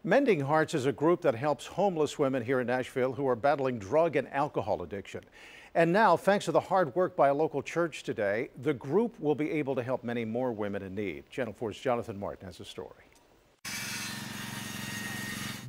Mending Hearts is a group that helps homeless women here in Nashville who are battling drug and alcohol addiction. And now, thanks to the hard work by a local church today, the group will be able to help many more women in need. Channel 4's Jonathan Martin has a story.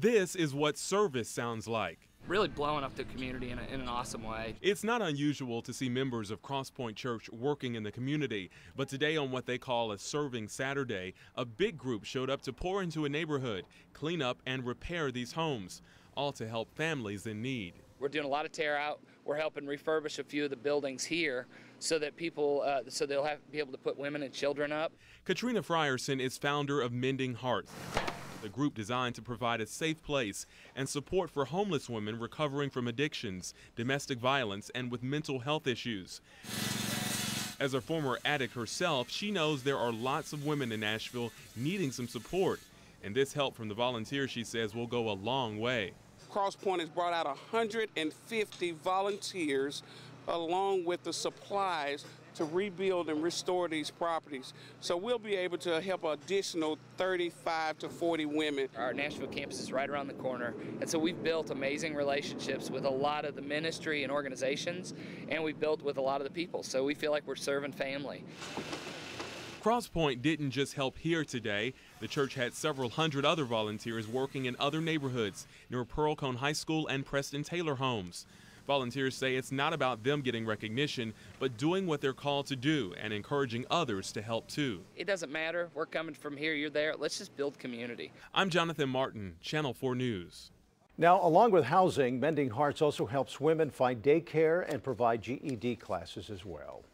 This is what service sounds like. Really blowing up the community in an awesome way. It's not unusual to see members of Crosspoint Church working in the community, but today on what they call a Serving Saturday, a big group showed up to pour into a neighborhood, clean up and repair these homes, all to help families in need. We're doing a lot of tear out. We're helping refurbish a few of the buildings here so that people, they'll be able to put women and children up. Katrina Frierson is founder of Mending Hearts, the group designed to provide a safe place and support for homeless women recovering from addictions, domestic violence, and with mental health issues. As a former addict herself, she knows there are lots of women in Nashville needing some support, and this help from the volunteers, she says, will go a long way. Crosspoint has brought out 150 volunteers along with the supplies to rebuild and restore these properties. So we'll be able to help an additional 35 to 40 women. Our Nashville campus is right around the corner, and so we've built amazing relationships with a lot of the ministry and organizations, and we've built with a lot of the people, so we feel like we're serving family. Crosspoint didn't just help here today. The church had several hundred other volunteers working in other neighborhoods near Pearl Cone High School and Preston Taylor homes. Volunteers say it's not about them getting recognition, but doing what they're called to do and encouraging others to help too. It doesn't matter. We're coming from here, you're there. Let's just build community. I'm Jonathan Martin, Channel 4 News. Now, along with housing, Mending Hearts also helps women find daycare and provide GED classes as well.